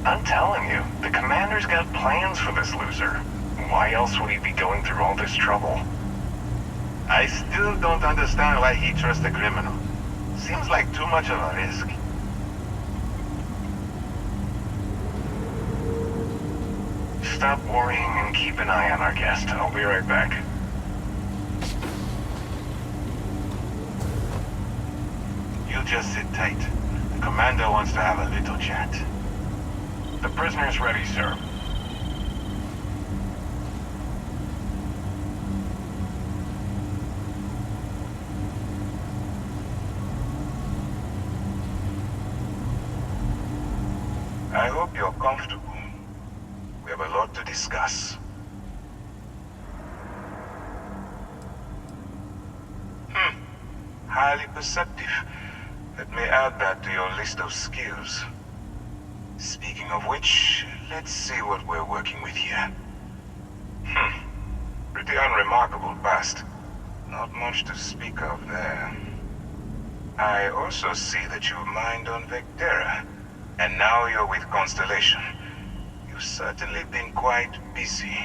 I'm telling you, the commander's got plans for this loser. Why else would he be going through all this trouble? I still don't understand why he trusts a criminal. Seems like too much of a risk. Stop worrying and keep an eye on our guest. I'll be right back. You just sit tight. The commander wants to have a little chat. The prisoner's ready, sir. I hope you're comfortable. We have a lot to discuss. Highly perceptive. Let me add that to your list of skills. Speaking of which, let's see what we're working with here. Pretty unremarkable past. Not much to speak of there. I also see that you mined on Vectera, and now you're with Constellation. You've certainly been quite busy.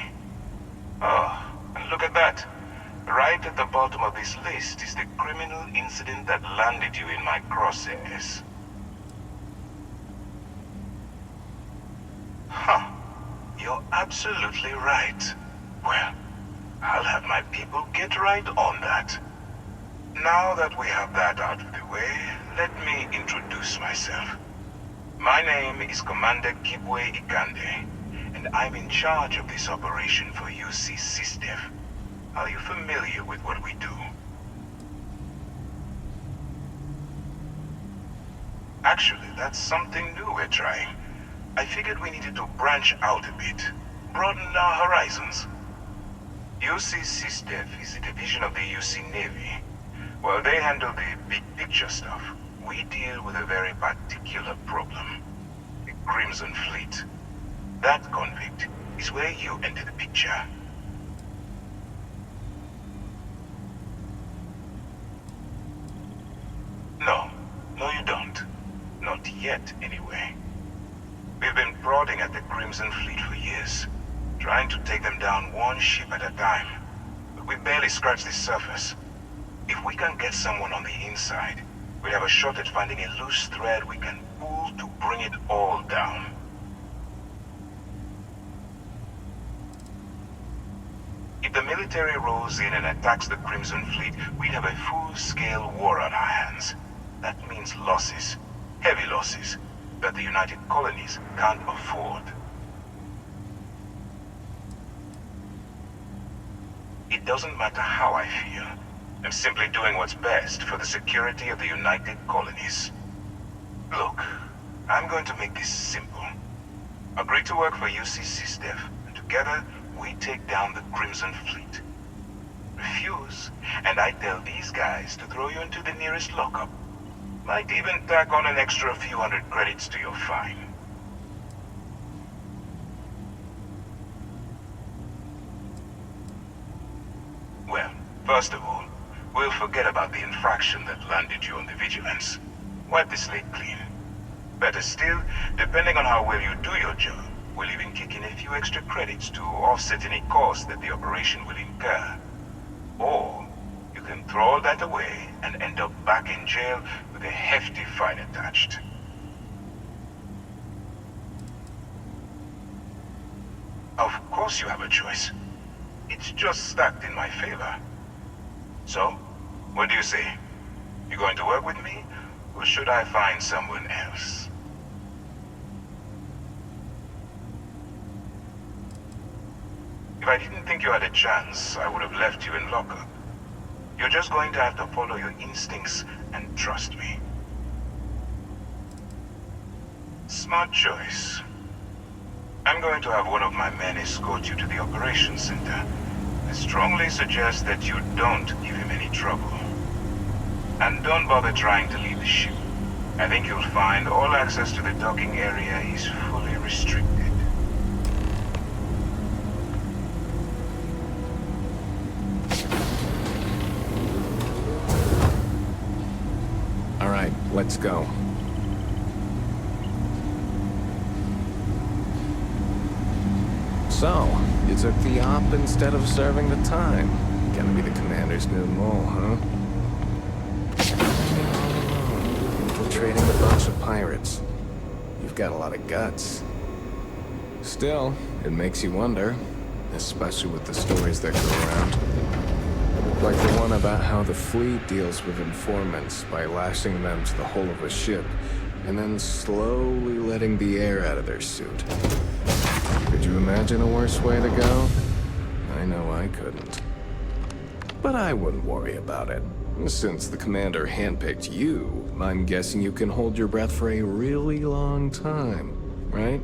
Oh, and look at that. Right at the bottom of this list is the criminal incident that landed you in my crosshairs. You're absolutely right. Well, I'll have my people get right on that. Now that we have that out of the way, let me introduce myself. My name is Commander Kibwe Ikande, and I'm in charge of this operation for UC SysDev. Are you familiar with what we do? Actually, that's something new we're trying. I figured we needed to branch out a bit, broaden our horizons. UC SysDev is a division of the UC Navy. While they handle the big picture stuff, we deal with a very particular problem. The Crimson Fleet. That convict is where you enter the picture. No, you don't. Not yet, anyway. We've been prodding at the Crimson Fleet for years, trying to take them down one ship at a time. But we barely scratched the surface. If we can get someone on the inside, we'd have a shot at finding a loose thread we can pull to bring it all down. If the military rolls in and attacks the Crimson Fleet, we'd have a full-scale war on our hands. That means losses, heavy losses, that the United Colonies can't afford. It doesn't matter how I feel. I'm simply doing what's best for the security of the United Colonies. Look, I'm going to make this simple. Agree to work for UC SysDev, and together we take down the Crimson Fleet. Refuse, and I tell these guys to throw you into the nearest lockup. Might even tack on an extra few hundred credits to your fine. Well, first of all, we'll forget about the infraction that landed you on the Vigilance. Wipe the slate clean. Better still, depending on how well you do your job, we'll even kick in a few extra credits to offset any cost that the operation will incur. Or, you can throw all that away and end up back in jail with a hefty fine attached. Of course you have a choice. It's just stacked in my favor. So, what do you say? You going to work with me, or should I find someone else? If I didn't think you had a chance, I would have left you in lockup. You're just going to have to follow your instincts and trust me. Smart choice. I'm going to have one of my men escort you to the operations center. I strongly suggest that you don't give him any trouble. And don't bother trying to leave the ship. I think you'll find all access to the docking area is fully restricted. All right, let's go. So, you took the op instead of serving the time. Gonna be the commander's new mole, huh? Infiltrating a bunch of pirates. You've got a lot of guts. Still, it makes you wonder, especially with the stories that go around. Like the one about how the fleet deals with informants by lashing them to the hull of a ship, and then slowly letting the air out of their suit. Could you imagine a worse way to go? I know I couldn't. But I wouldn't worry about it. Since the commander handpicked you, I'm guessing you can hold your breath for a really long time, right?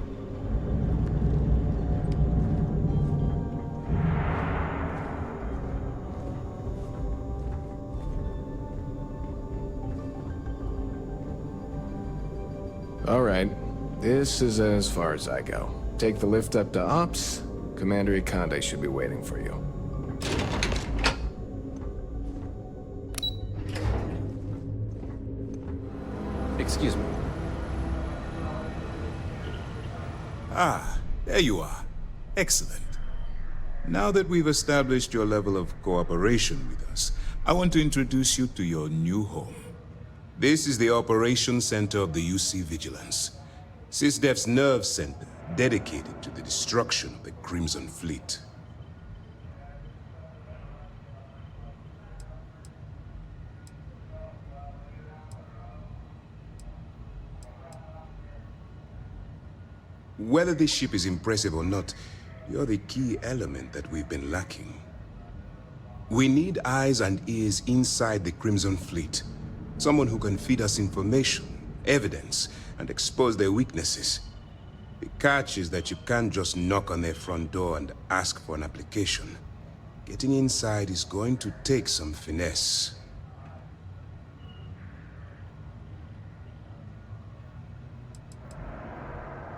All right, this is as far as I go. Take the lift up to Ops. Commander Ikande should be waiting for you. Excuse me. Ah, there you are. Excellent. Now that we've established your level of cooperation with us, I want to introduce you to your new home. This is the Operations Center of the UC Vigilance, SysDef's nerve center dedicated to the destruction of the Crimson Fleet. Whether this ship is impressive or not, you're the key element that we've been lacking. We need eyes and ears inside the Crimson Fleet. Someone who can feed us information, evidence, and expose their weaknesses. The catch is that you can't just knock on their front door and ask for an application. Getting inside is going to take some finesse.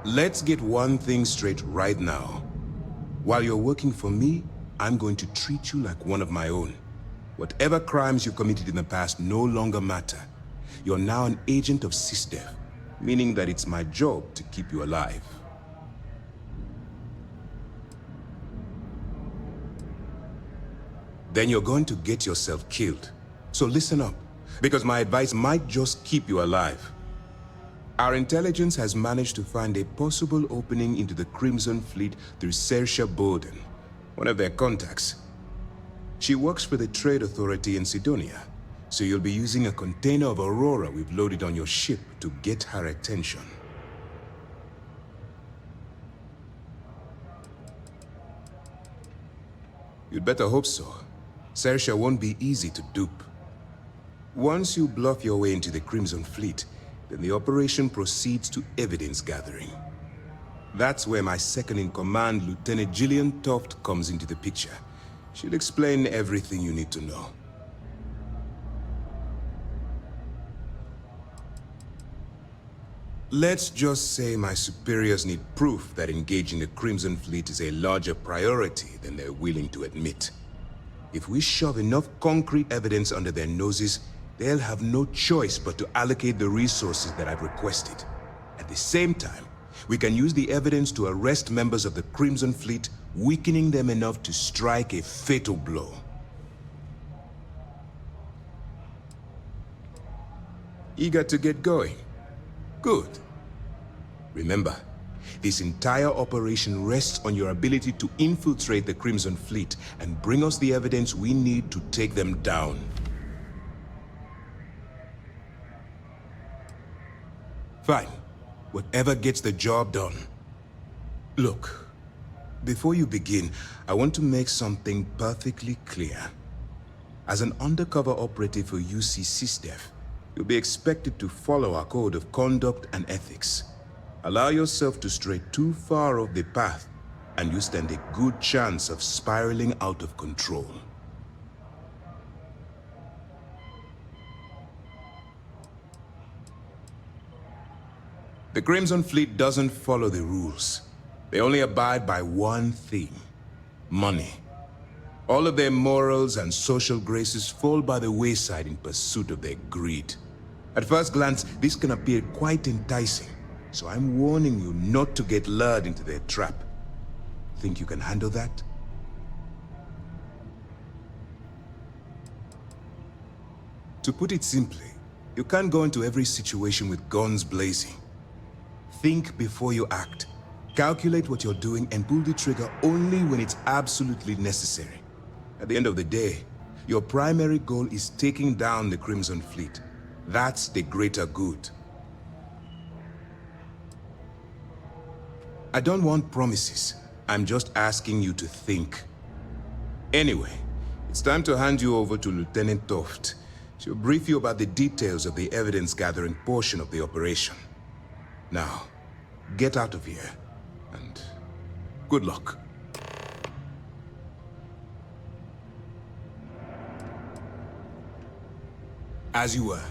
Let's get one thing straight right now. While you're working for me, I'm going to treat you like one of my own. Whatever crimes you committed in the past no longer matter. You're now an agent of SysDef, meaning that it's my job to keep you alive. Then you're going to get yourself killed. So listen up, because my advice might just keep you alive. Our intelligence has managed to find a possible opening into the Crimson Fleet through Saoirse Bowden, one of their contacts. She works for the Trade Authority in Sidonia, so you'll be using a container of Aurora we've loaded on your ship to get her attention. You'd better hope so. Saoirse won't be easy to dupe. Once you bluff your way into the Crimson Fleet, then the operation proceeds to evidence gathering. That's where my second-in-command, Lieutenant Gillian Toft, comes into the picture. She'll explain everything you need to know. Let's just say my superiors need proof that engaging the Crimson Fleet is a larger priority than they're willing to admit. If we shove enough concrete evidence under their noses, they'll have no choice but to allocate the resources that I've requested. At the same time, we can use the evidence to arrest members of the Crimson Fleet, weakening them enough to strike a fatal blow. Eager to get going? Good. Remember, this entire operation rests on your ability to infiltrate the Crimson Fleet and bring us the evidence we need to take them down. Fine. Whatever gets the job done. Look, before you begin, I want to make something perfectly clear. As an undercover operative for UC SysDef, you'll be expected to follow our code of conduct and ethics. Allow yourself to stray too far off the path, and you stand a good chance of spiraling out of control. The Crimson Fleet doesn't follow the rules. They only abide by one thing: money. All of their morals and social graces fall by the wayside in pursuit of their greed. At first glance, this can appear quite enticing, so I'm warning you not to get lured into their trap. Think you can handle that? To put it simply, you can't go into every situation with guns blazing. Think before you act. Calculate what you're doing and pull the trigger only when it's absolutely necessary. At the end of the day, your primary goal is taking down the Crimson Fleet. That's the greater good. I don't want promises. I'm just asking you to think. Anyway, it's time to hand you over to Lieutenant Toft. She'll brief you about the details of the evidence-gathering portion of the operation. Now, get out of here, and good luck. As you were.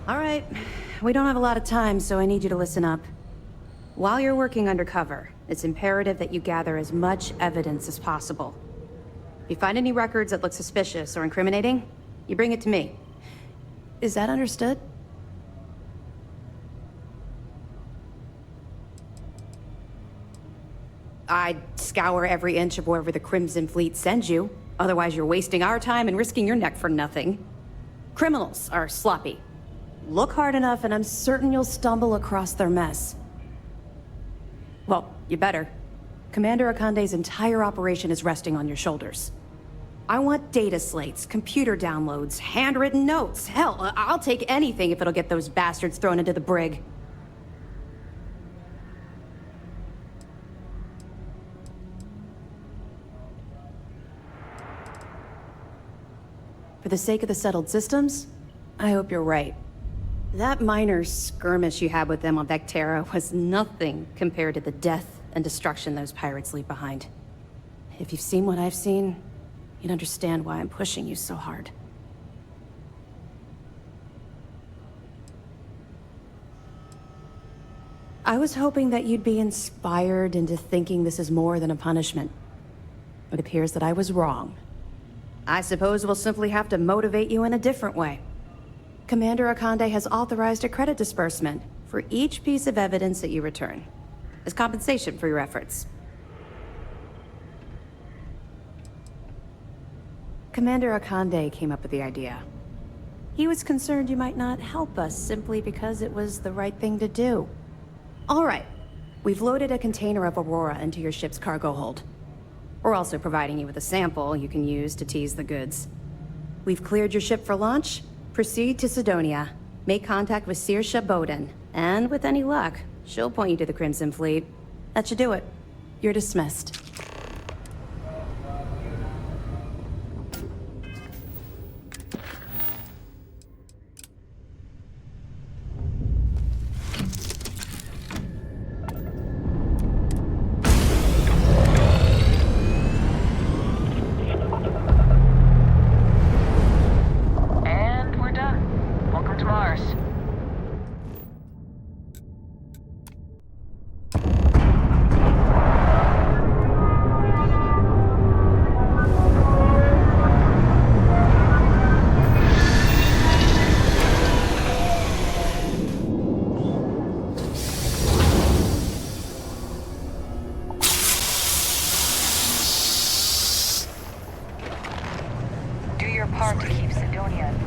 All right. We don't have a lot of time, so I need you to listen up. While you're working undercover, it's imperative that you gather as much evidence as possible. If you find any records that look suspicious or incriminating, you bring it to me. Is that understood? I'd scour every inch of wherever the Crimson Fleet sends you. Otherwise, you're wasting our time and risking your neck for nothing. Criminals are sloppy. Look hard enough and I'm certain you'll stumble across their mess. Well, you better. Commander Akande's entire operation is resting on your shoulders. I want data slates, computer downloads, handwritten notes. Hell, I'll take anything if it'll get those bastards thrown into the brig. For the sake of the settled systems, I hope you're right. That minor skirmish you had with them on Vecterra was nothing compared to the death and destruction those pirates leave behind. If you've seen what I've seen, you'd understand why I'm pushing you so hard. I was hoping that you'd be inspired into thinking this is more than a punishment. It appears that I was wrong. I suppose we'll simply have to motivate you in a different way. Commander Akande has authorized a credit disbursement for each piece of evidence that you return, as compensation for your efforts. Commander Akande came up with the idea. He was concerned you might not help us simply because it was the right thing to do. All right, we've loaded a container of Aurora into your ship's cargo hold. We're also providing you with a sample you can use to tease the goods. We've cleared your ship for launch. Proceed to Sidonia, make contact with Saoirse Bowden, and with any luck, she'll point you to the Crimson Fleet. That should do it. You're dismissed.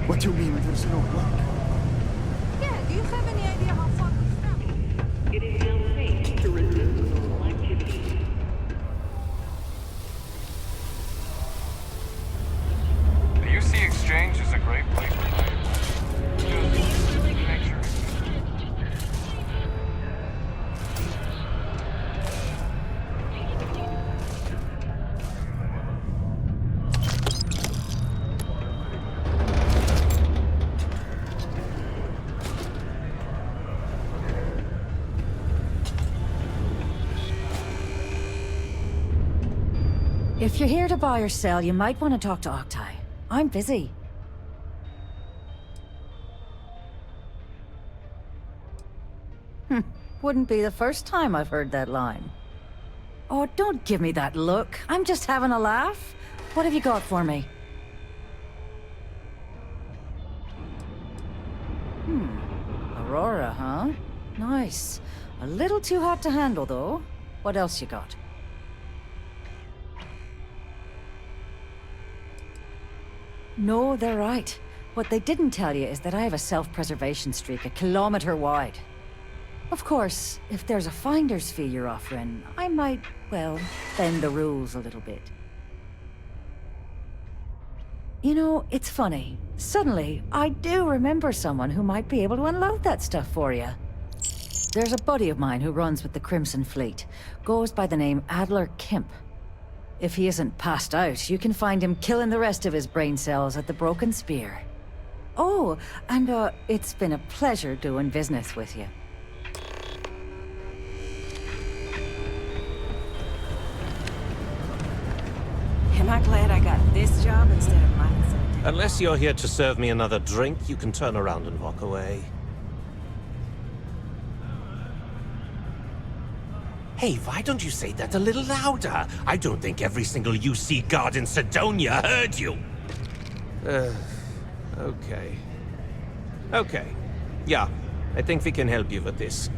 What do you mean there's no block? Yeah, do you have any idea how far we've come? It is now safe to resume normal activity. The UC Exchange is a great place to hide. Just make sure. If you're here to buy or sell, you might want to talk to Octai. I'm busy. Wouldn't be the first time I've heard that line. Oh, don't give me that look. I'm just having a laugh. What have you got for me? Aurora, huh? Nice. A little too hot to handle, though. What else you got? No, they're right. What they didn't tell you is that I have a self-preservation streak a kilometer wide. Of course, if there's a finder's fee you're offering, I might, well, bend the rules a little bit. You know, it's funny. Suddenly, I do remember someone who might be able to unload that stuff for you. There's a buddy of mine who runs with the Crimson Fleet. Goes by the name Adler Kemp. If he isn't passed out, you can find him killing the rest of his brain cells at the Broken Spear. Oh, and it's been a pleasure doing business with you. Am I glad I got this job instead of mine? Unless you're here to serve me another drink, you can turn around and walk away. Hey, why don't you say that a little louder? I don't think every single UC guard in Sidonia heard you. Okay. Okay. Yeah, I think we can help you with this.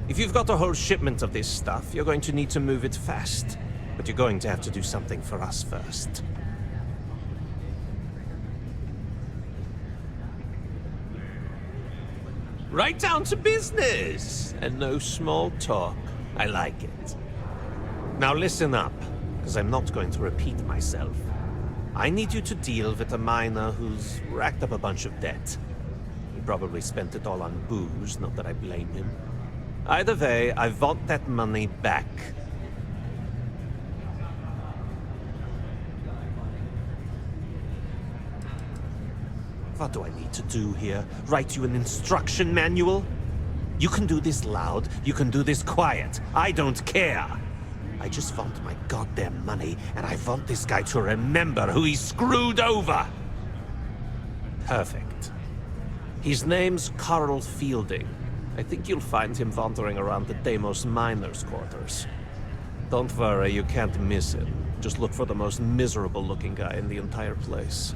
If you've got a whole shipment of this stuff, you're going to need to move it fast. But you're going to have to do something for us first. Right down to business! And no small talk. I like it. Now listen up, because I'm not going to repeat myself. I need you to deal with a miner who's racked up a bunch of debt. He probably spent it all on booze, not that I blame him. Either way, I want that money back. What do I need to do here? Write you an instruction manual? You can do this loud, you can do this quiet. I don't care. I just want my goddamn money, and I want this guy to remember who he screwed over. Perfect. His name's Carl Fielding. I think you'll find him wandering around the Deimos miners' quarters. Don't worry, you can't miss him. Just look for the most miserable-looking guy in the entire place.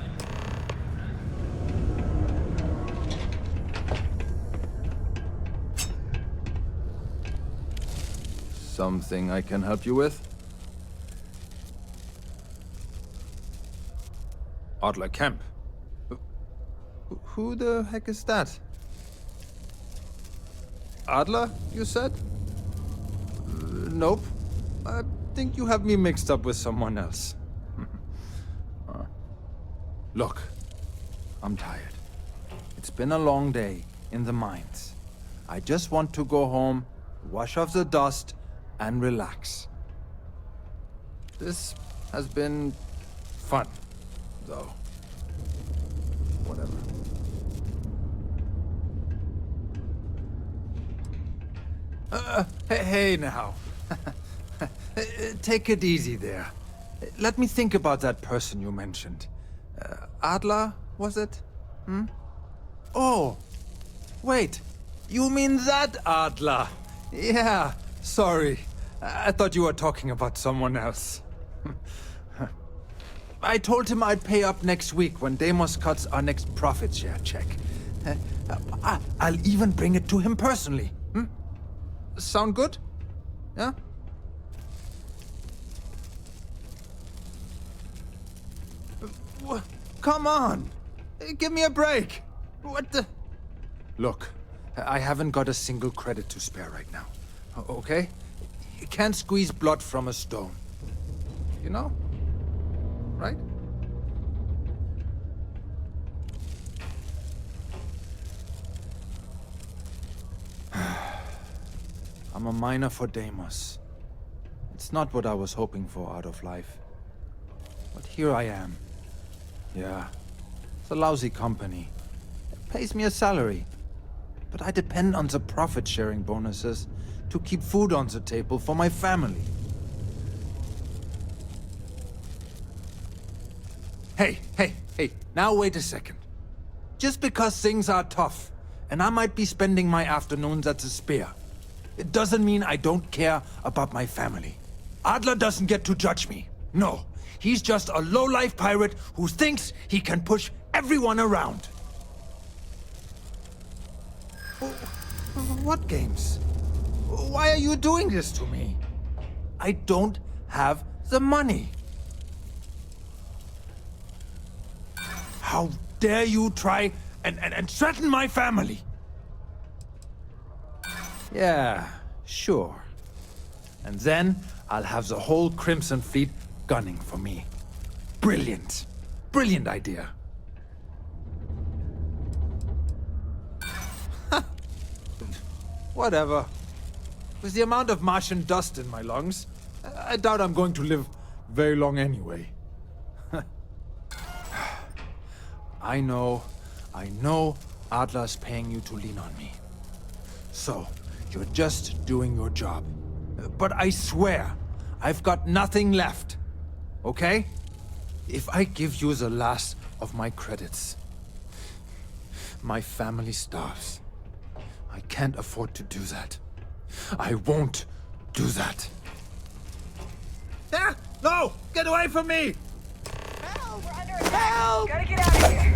Something I can help you with? Adler Kemp. Who the heck is that? Adler, you said? Nope. I think you have me mixed up with someone else. Look, I'm tired. It's been a long day in the mines. I just want to go home, wash off the dust, and relax. This has been fun, though. Whatever. Hey now. Take it easy there. Let me think about that person you mentioned. Adler, was it? Hmm? Oh, wait. You mean that Adler? Yeah, sorry. I thought you were talking about someone else. I told him I'd pay up next week when Deimos cuts our next profit share check. I'll even bring it to him personally. Hmm? Sound good? Yeah? Come on! Give me a break! What the... Look, I haven't got a single credit to spare right now. Okay? You can't squeeze blood from a stone. You know? Right? I'm a miner for Deimos. It's not what I was hoping for out of life. But here I am. Yeah, it's a lousy company. It pays me a salary. But I depend on the profit-sharing bonuses to keep food on the table for my family. Hey, now wait a second. Just because things are tough, and I might be spending my afternoons at the Spear, it doesn't mean I don't care about my family. Adler doesn't get to judge me. No, he's just a low-life pirate who thinks he can push everyone around. What games? Why are you doing this to me? I don't have the money. How dare you try and threaten my family? Yeah, sure. And then I'll have the whole Crimson Fleet gunning for me. Brilliant. Brilliant idea. Whatever. With the amount of Martian dust in my lungs, I doubt I'm going to live very long anyway. I know Adler's paying you to lean on me. So, you're just doing your job. But I swear, I've got nothing left. Okay? If I give you the last of my credits, my family starves. I can't afford to do that. I won't do that. Ah! No! Get away from me! Help! We're under attack! Help! Gotta get out of here!